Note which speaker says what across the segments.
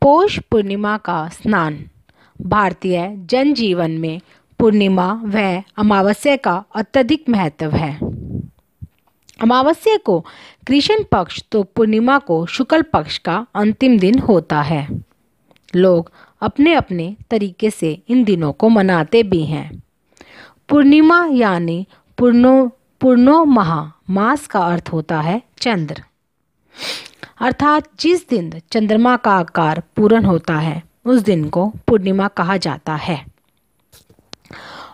Speaker 1: पौष पूर्णिमा का स्नान। भारतीय जनजीवन में पूर्णिमा व अमावस्या का अत्यधिक महत्व है। अमावस्या को कृष्ण पक्ष तो पूर्णिमा को शुक्ल पक्ष का अंतिम दिन होता है। लोग अपने अपने तरीके से इन दिनों को मनाते भी हैं। पूर्णिमा यानी पूर्णो मास का अर्थ होता है चंद्र, अर्थात जिस दिन चंद्रमा का आकार पूर्ण होता है उस दिन को पूर्णिमा कहा जाता है।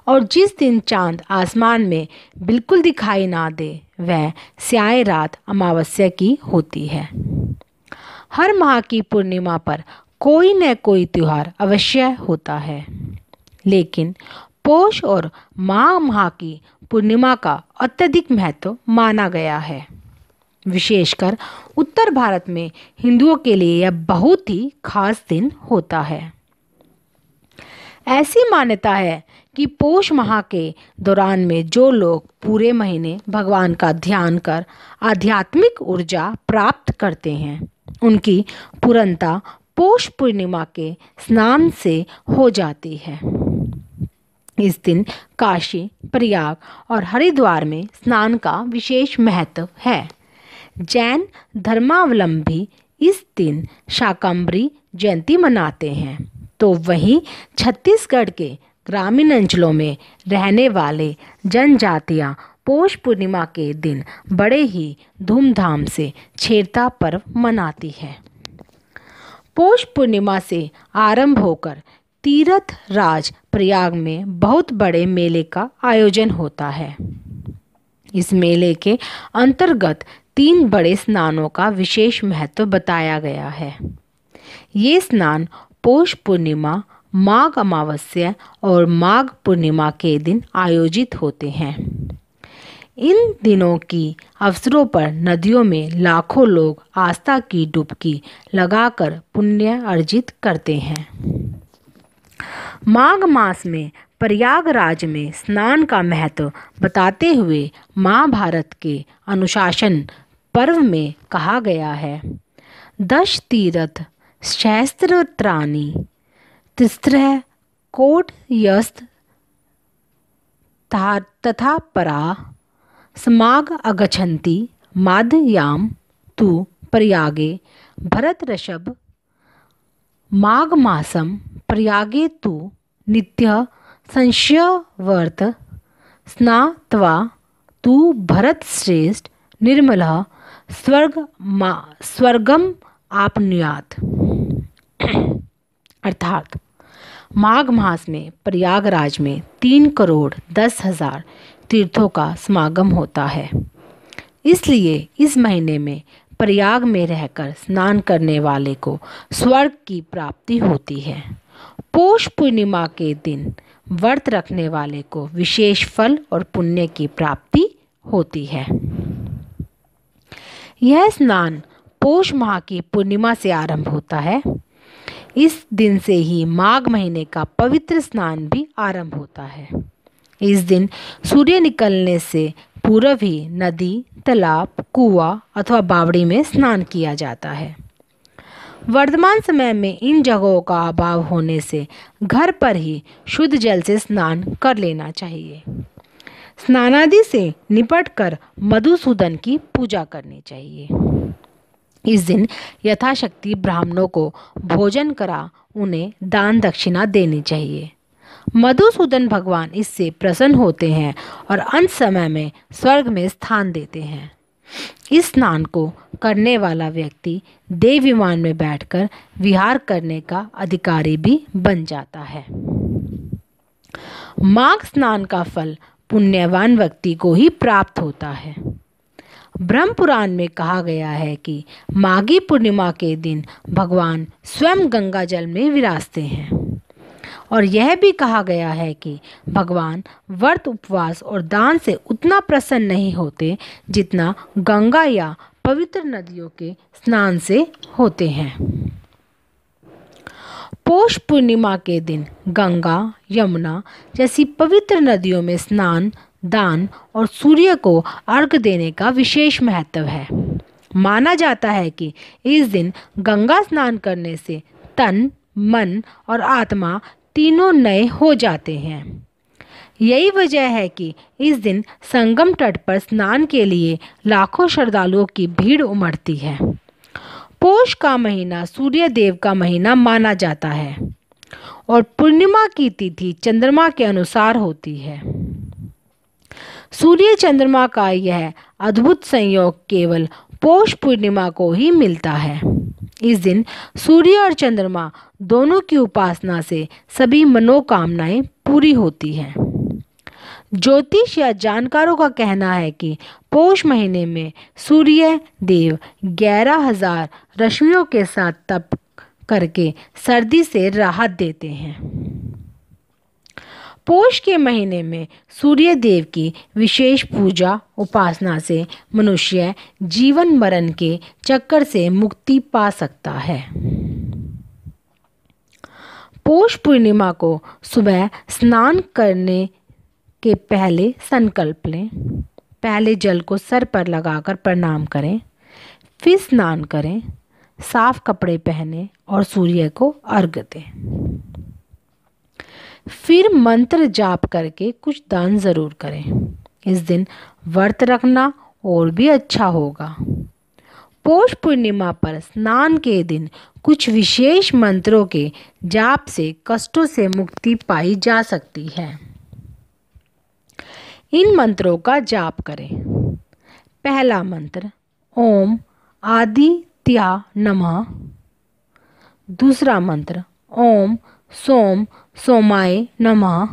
Speaker 1: और जिस दिन चांद आसमान में बिल्कुल दिखाई ना दे वह स्याह रात अमावस्या की होती है। हर माह की पूर्णिमा पर कोई न कोई त्योहार अवश्य होता है, लेकिन पौष और माह की पूर्णिमा का अत्यधिक महत्व माना गया है। विशेषकर उत्तर भारत में हिंदुओं के लिए यह बहुत ही खास दिन होता है। ऐसी मान्यता है कि पौष माह के दौरान में जो लोग पूरे महीने भगवान का ध्यान कर आध्यात्मिक ऊर्जा प्राप्त करते हैं, उनकी पूर्णता पौष पूर्णिमा के स्नान से हो जाती है। इस दिन काशी, प्रयाग और हरिद्वार में स्नान का विशेष महत्व है। जैन धर्मावलंबी इस दिन शाकंभरी जयंती मनाते हैं, तो वहीं छत्तीसगढ़ के ग्रामीण अंचलों में रहने वाले जनजातियां पौष पूर्णिमा के दिन बड़े ही धूमधाम से छेरता पर्व मनाती है। पौष पूर्णिमा से आरंभ होकर तीर्थ राज प्रयाग में बहुत बड़े मेले का आयोजन होता है। इस मेले के अंतर्गत 3 बड़े स्नानों का विशेष महत्व बताया गया है। ये स्नान पौष पूर्णिमा, माघ अमावस्या और माघ पूर्णिमा के दिन आयोजित होते हैं। इन दिनों की अवसरों पर नदियों में लाखों लोग आस्था की डुबकी लगाकर पुण्य अर्जित करते हैं। माघ मास में प्रयागराज में स्नान का महत्व बताते हुए महाभारत के अनुशासन पर्व में कहा गया है, 10 तीर्थ सहस्त्राणि तिस्रः कोटयस्त तथा परा समाग अगच्छन्ति मादयाम तु प्रयागे भरत ऋषभ माघ मासम प्रयागे तु नित्य संशयवर्त स्नात्वा तु भरत श्रेष्ठ निर्मलः स्वर्गम आपनुयात। अर्थात माघ मास में प्रयागराज में 3,10,000 तीर्थों का समागम होता है। इसलिए इस महीने में प्रयाग में रहकर स्नान करने वाले को स्वर्ग की प्राप्ति होती है। पौष पूर्णिमा के दिन व्रत रखने वाले को विशेष फल और पुण्य की प्राप्ति होती है। यह स्नान पौष माह की पूर्णिमा से आरंभ होता है। इस दिन से ही माघ महीने का पवित्र स्नान भी आरंभ होता है। इस दिन सूर्य निकलने से पूर्व ही नदी, तालाब, कुआं अथवा बावड़ी में स्नान किया जाता है। वर्तमान समय में इन जगहों का अभाव होने से घर पर ही शुद्ध जल से स्नान कर लेना चाहिए। स्नानादि से निपटकर मधुसूदन की पूजा करनी चाहिए। इस दिन यथाशक्ति ब्राह्मणों को भोजन करा उन्हें दान दक्षिणा देनी चाहिए। मधुसूदन भगवान इससे प्रसन्न होते हैं और अंत समय में स्वर्ग में स्थान देते हैं। इस स्नान को करने वाला व्यक्ति देव विमान में बैठकर विहार करने का अधिकारी भी बन जाता है। माघ स्नान का फल पुण्यवान व्यक्ति को ही प्राप्त होता है। ब्रह्म पुराण में कहा गया है कि माघी पूर्णिमा के दिन भगवान स्वयं गंगा जल में विराजते हैं। और यह भी कहा गया है कि भगवान व्रत, उपवास और दान से उतना प्रसन्न नहीं होते जितना गंगा या पवित्र नदियों के स्नान से होते हैं। पौष पूर्णिमा के दिन गंगा, यमुना जैसी पवित्र नदियों में स्नान, दान और सूर्य को अर्घ देने का विशेष महत्व है। माना जाता है कि इस दिन गंगा स्नान करने से तन, मन और आत्मा तीनों नए हो जाते हैं। यही वजह है कि इस दिन संगम तट पर स्नान के लिए लाखों श्रद्धालुओं की भीड़ उमड़ती है। पौष का महीना सूर्य देव का महीना माना जाता है और पूर्णिमा की तिथि चंद्रमा के अनुसार होती है। सूर्य चंद्रमा का यह अद्भुत संयोग केवल पौष पूर्णिमा को ही मिलता है। इस दिन सूर्य और चंद्रमा दोनों की उपासना से सभी मनोकामनाएं पूरी होती हैं। ज्योतिष या जानकारों का कहना है कि पौष महीने में सूर्य देव 11,000 रश्मियों के साथ तप करके सर्दी से राहत देते हैं। पौष के महीने में सूर्य देव की विशेष पूजा उपासना से मनुष्य जीवन मरण के चक्कर से मुक्ति पा सकता है। पौष पूर्णिमा को सुबह स्नान करने के पहले संकल्प लें। पहले जल को सर पर लगाकर प्रणाम करें, फिर स्नान करें, साफ कपड़े पहने और सूर्य को अर्घ्य दें। फिर मंत्र जाप करके कुछ दान जरूर करें। इस दिन व्रत रखना और भी अच्छा होगा। पौष पूर्णिमा पर स्नान के दिन कुछ विशेष मंत्रों के जाप से कष्टों से मुक्ति पाई जा सकती है। इन मंत्रों का जाप करें। पहला मंत्र ओम आदित्याय नमः। दूसरा मंत्र ओम सोम सोमाय नमः।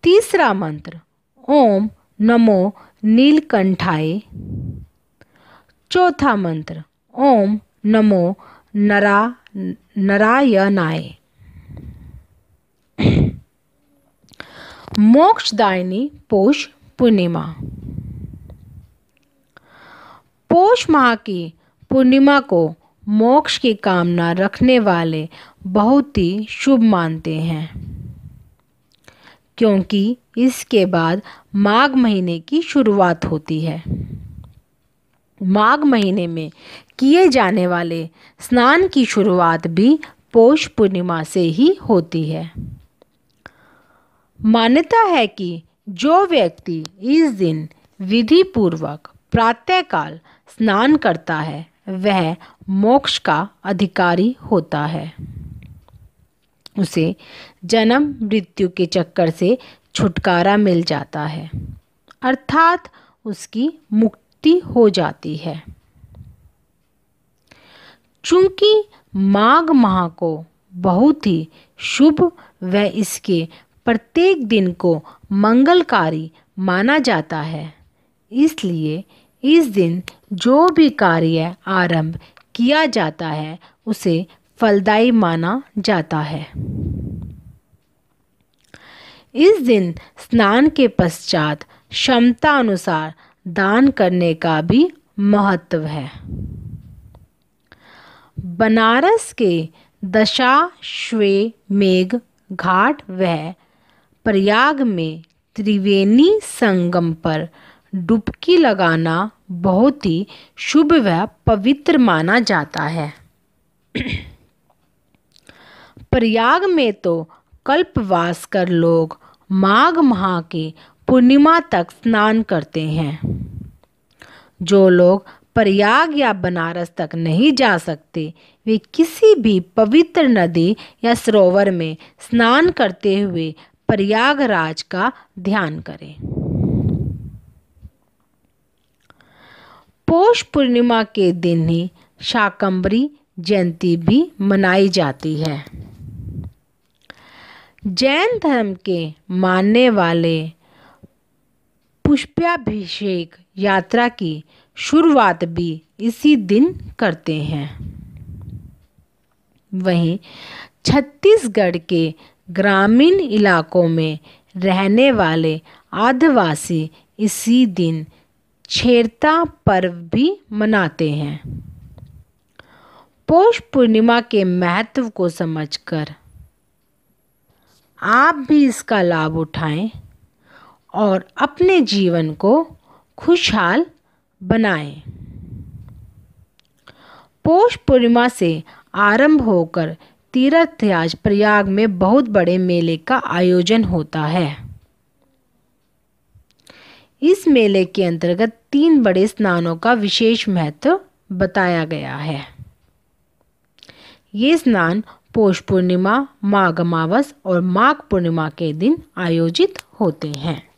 Speaker 1: तीसरा मंत्र ओम नमो नीलकंठाय। चौथा मंत्र ओम नमो नारायणाय। मोक्षदायिनी पौष पूर्णिमा। पौष माह की पूर्णिमा को मोक्ष की कामना रखने वाले बहुत ही शुभ मानते हैं, क्योंकि इसके बाद माघ महीने की शुरुआत होती है। माघ महीने में किए जाने वाले स्नान की शुरुआत भी पौष पूर्णिमा से ही होती है। मान्यता है कि जो व्यक्ति इस दिन विधि पूर्वक प्रातःकाल स्नान करता है वह मोक्ष का अधिकारी होता है। उसे जन्म मृत्यु के चक्कर से छुटकारा मिल जाता है, अर्थात उसकी मुक्ति हो जाती है। चूंकि माघ माह को बहुत ही शुभ व इसके प्रत्येक दिन को मंगलकारी माना जाता है, इसलिए इस दिन जो भी कार्य आरंभ किया जाता है उसे फलदायी माना जाता है। इस दिन स्नान के पश्चात क्षमता अनुसार दान करने का भी महत्व है। बनारस के दशाश्वमेध घाट व प्रयाग में त्रिवेणी संगम पर डुबकी लगाना बहुत ही शुभ व पवित्र माना जाता है। प्रयाग में तो कल्पवास कर लोग माघ माह की पूर्णिमा तक स्नान करते हैं। जो लोग प्रयाग या बनारस तक नहीं जा सकते वे किसी भी पवित्र नदी या सरोवर में स्नान करते हुए प्रयागराज का ध्यान करें। पौष पूर्णिमा के दिन ही शाकंभरी जयंती भी मनाई जाती है। जैन धर्म के मानने वाले पुष्पाभिषेक यात्रा की शुरुआत भी इसी दिन करते हैं। वहीं छत्तीसगढ़ के ग्रामीण इलाकों में रहने वाले आदिवासी इसी दिन छेरता पर्व भी मनाते हैं। पौष पूर्णिमा के महत्व को समझकर आप भी इसका लाभ उठाएं और अपने जीवन को खुशहाल बनाएं। पौष पूर्णिमा से आरंभ होकर तीर्थयाज प्रयाग में बहुत बड़े मेले का आयोजन होता है। इस मेले के अंतर्गत 3 बड़े स्नानों का विशेष महत्व बताया गया है। ये स्नान पौष पूर्णिमा, माघ अमावस और माघ पूर्णिमा के दिन आयोजित होते हैं।